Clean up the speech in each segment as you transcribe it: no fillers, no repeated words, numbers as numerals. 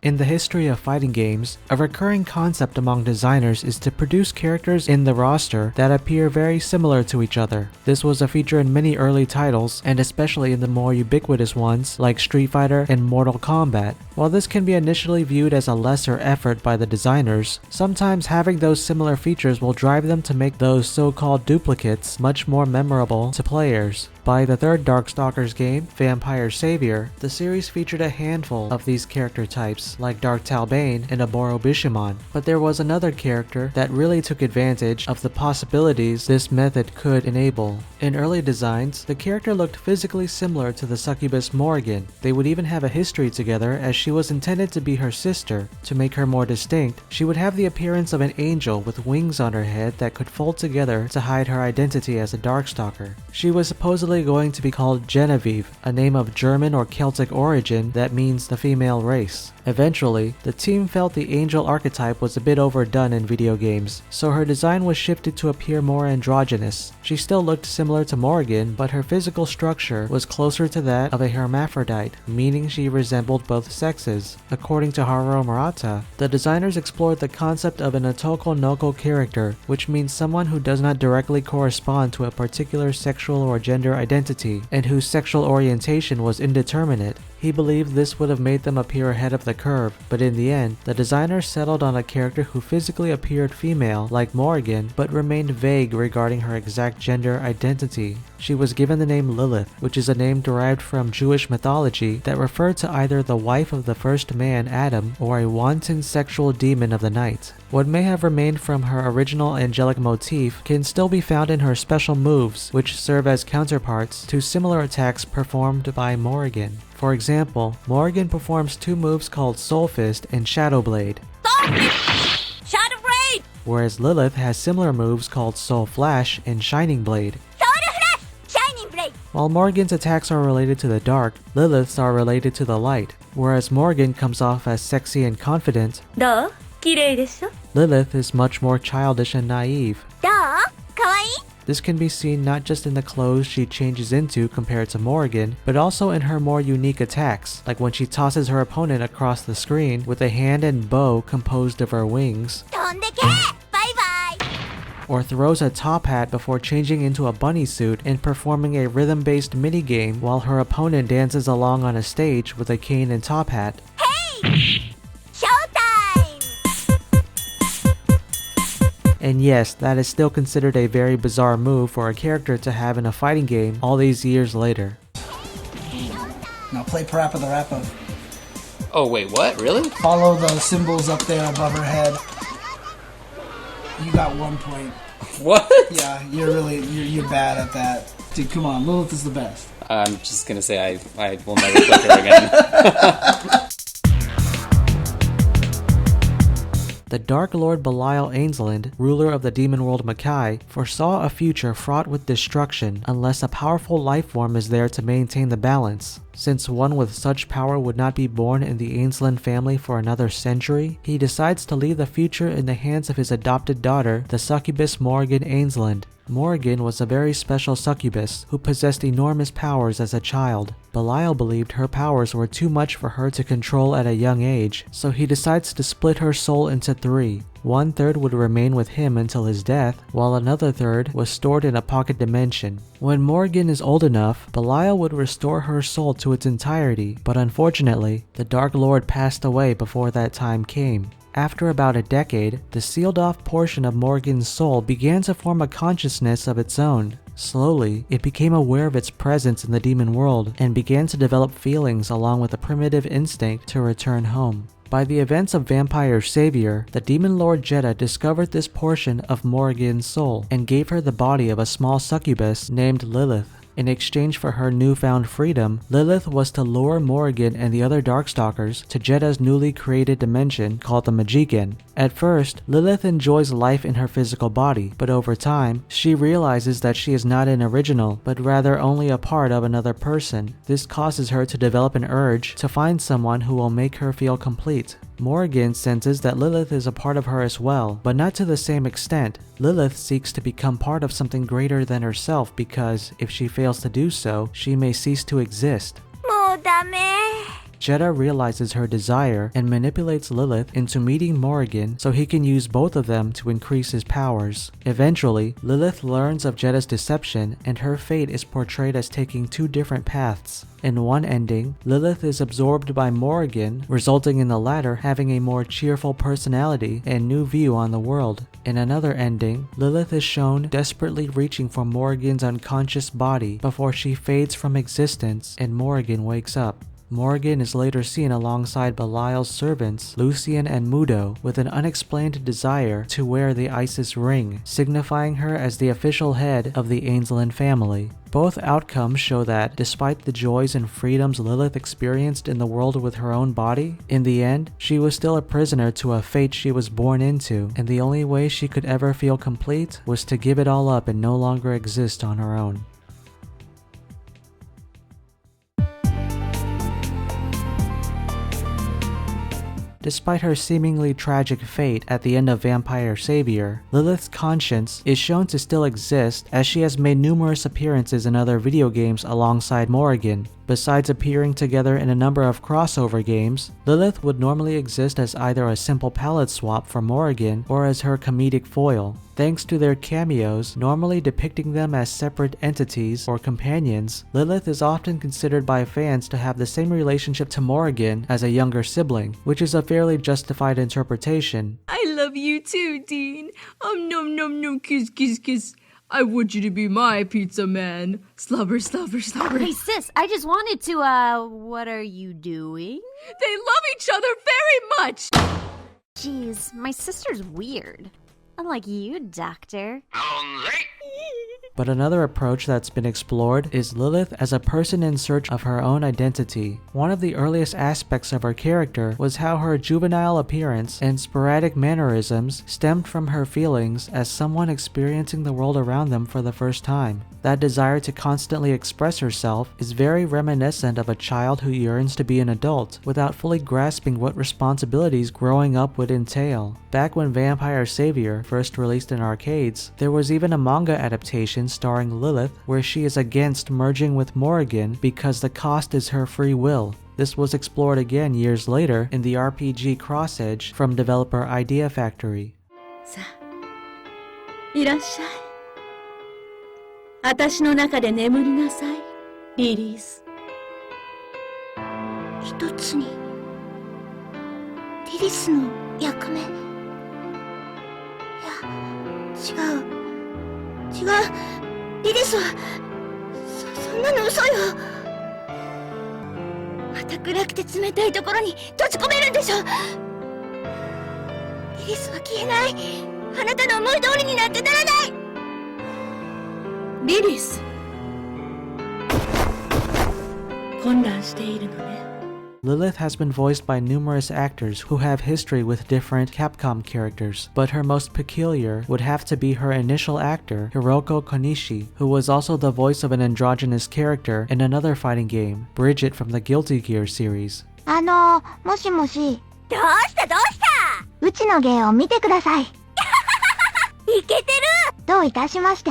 In the history of fighting games, a recurring concept among designers is to produce characters in the roster that appear very similar to each other. This was a feature in many early titles, and especially in the more ubiquitous ones like Street Fighter and Mortal Kombat. While this can be initially viewed as a lesser effort by the designers, sometimes having those similar features will drive them to make those so-called duplicates much more memorable to players. By the third Darkstalkers game, Vampire Savior, the series featured a handful of these character types, like Dark Talbane and Oboro Bishamon, but there was another character that really took advantage of the possibilities this method could enable. In early designs, the character looked physically similar to the succubus Morrigan. They would even have a history together, as she was intended to be her sister. To make her more distinct, she would have the appearance of an angel with wings on her head that could fold together to hide her identity as a Darkstalker. She was supposedly going to be called Genevieve, a name of German or Celtic origin that means the female race. Eventually, the team felt the angel archetype was a bit overdone in video games, so her design was shifted to appear more androgynous. She still looked similar to Morrigan, but her physical structure was closer to that of a hermaphrodite, meaning she resembled both sexes. According to Haruo Murata, the designers explored the concept of an Otokonoko character, which means someone who does not directly correspond to a particular sexual or gender identity, and whose sexual orientation was indeterminate. He believed this would have made them appear ahead of the curve, but in the end, the designers settled on a character who physically appeared female, like Morrigan, but remained vague regarding her exact gender identity. She was given the name Lilith, which is a name derived from Jewish mythology that referred to either the wife of the first man, Adam, or a wanton sexual demon of the night. What may have remained from her original angelic motif can still be found in her special moves, which serve as counterparts to similar attacks performed by Morrigan. For example, Morrigan performs two moves called Soul Fist and Shadow Blade, Shadow Blade! whereas Lilith has similar moves called Soul Flash and Shining Blade. Shining Blade! While Morrigan's attacks are related to the dark, Lilith's are related to the light. Whereas Morrigan comes off as sexy and confident, どう？綺麗でしょ？ Lilith is much more childish and naive. どう？かわいい？ This can be seen not just in the clothes she changes into compared to Morrigan, but also in her more unique attacks, like when she tosses her opponent across the screen with a hand and bow composed of her wings, 飛んでけ！バイバイ！ or throws a top hat before changing into a bunny suit and performing a rhythm-based minigame while her opponent dances along on a stage with a cane and top hat. And yes, that is still considered a very bizarre move for a character to have in a fighting game all these years later. Now play Parappa the Rappa. Oh wait, what? Really? Follow the symbols up there above her head. You got 1 point. What? Yeah, you're bad at that. Dude, come on, Lilith is the best. I'm just gonna say I will never click her again. The Dark Lord Belial Ainsland, ruler of the demon world Makai, foresaw a future fraught with destruction unless a powerful life form is there to maintain the balance. Since one with such power would not be born in the Ainsland family for another century, he decides to leave the future in the hands of his adopted daughter, the succubus Morrigan Ainsland. Morrigan was a very special succubus who possessed enormous powers as a child. Belial believed her powers were too much for her to control at a young age, so he decides to split her soul into three. 1/3 would remain with him until his death, while another third was stored in a pocket dimension. When Morrigan is old enough, Belial would restore her soul to its entirety, but unfortunately, the Dark Lord passed away before that time came. After about a decade, the sealed-off portion of Morrigan's soul began to form a consciousness of its own. Slowly, it became aware of its presence in the demon world and began to develop feelings along with a primitive instinct to return home. By the events of Vampire Savior, the Demon Lord Jeddah discovered this portion of Morrigan's soul and gave her the body of a small succubus named Lilith. In exchange for her newfound freedom, Lilith was to lure Morrigan and the other Darkstalkers to Jeddah's newly created dimension called the Majigan. At first, Lilith enjoys life in her physical body, but over time, she realizes that she is not an original, but rather only a part of another person. This causes her to develop an urge to find someone who will make her feel complete. Morrigan senses that Lilith is a part of her as well, but not to the same extent. Lilith seeks to become part of something greater than herself because, if she fails to do so, she may cease to exist. もうダメ。Jeddah realizes her desire and manipulates Lilith into meeting Morrigan so he can use both of them to increase his powers. Eventually, Lilith learns of Jeddah's deception and her fate is portrayed as taking two different paths. In one ending, Lilith is absorbed by Morrigan, resulting in the latter having a more cheerful personality and new view on the world. In another ending, Lilith is shown desperately reaching for Morrigan's unconscious body before she fades from existence and Morrigan wakes up. Morrigan is later seen alongside Belial's servants, Lucian and Mudo, with an unexplained desire to wear the Isis ring, signifying her as the official head of the Ainslin family. Both outcomes show that, despite the joys and freedoms Lilith experienced in the world with her own body, in the end, she was still a prisoner to a fate she was born into, and the only way she could ever feel complete was to give it all up and no longer exist on her own. Despite her seemingly tragic fate at the end of Vampire Savior, Lilith's conscience is shown to still exist as she has made numerous appearances in other video games alongside Morrigan. Besides appearing together in a number of crossover games, Lilith would normally exist as either a simple palette swap for Morrigan or as her comedic foil. Thanks to their cameos, normally depicting them as separate entities or companions, Lilith is often considered by fans to have the same relationship to Morrigan as a younger sibling, which is a fairly justified interpretation. I love you too, Dean. Nom nom nom, kiss kiss kiss. I want you to be my pizza man. Slobber, slobber, slobber. Hey sis, I just wanted to, what are you doing? They love each other very much! Jeez, my sister's weird. Unlike you, Doctor. But another approach that's been explored is Lilith as a person in search of her own identity. One of the earliest aspects of her character was how her juvenile appearance and sporadic mannerisms stemmed from her feelings as someone experiencing the world around them for the first time. That desire to constantly express herself is very reminiscent of a child who yearns to be an adult without fully grasping what responsibilities growing up would entail. Back when Vampire Savior first released in arcades, there was even a manga adaptation starring Lilith where she is against merging with Morrigan because the cost is her free will. This was explored again years later in the RPG Cross Edge from developer Idea Factory. さあ、いらっしゃい。私の中で眠りなさい、リリース。一つにリリスの役目。いや、違うリリスはそんなの嘘よ。また暗くて冷たいところに閉じ込めるんでしょ。リリスは消えない。あなたの思い通りになってならない。リリス。混乱しているのね。Lilith has been voiced by numerous actors who have history with different Capcom characters, but her most peculiar would have to be her initial actor, Hiroko Konishi, who was also the voice of an androgynous character in another fighting game, Bridget from the Guilty Gear series. もしもし。どうしたうちの芸を見てください。いけてる。どういたしまして。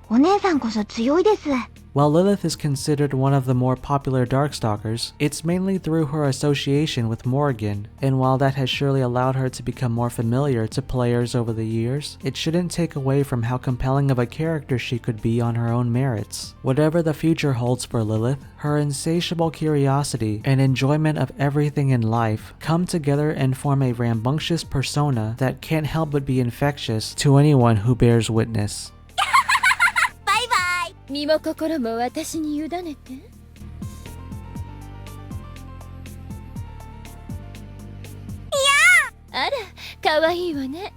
お姉さんこそ強いです。 While Lilith is considered one of the more popular Darkstalkers, it's mainly through her association with Morrigan, and while that has surely allowed her to become more familiar to players over the years, it shouldn't take away from how compelling of a character she could be on her own merits. Whatever the future holds for Lilith, her insatiable curiosity and enjoyment of everything in life come together and form a rambunctious persona that can't help but be infectious to anyone who bears witness. 身も心も私に委ねて。いやあら、可愛いわね。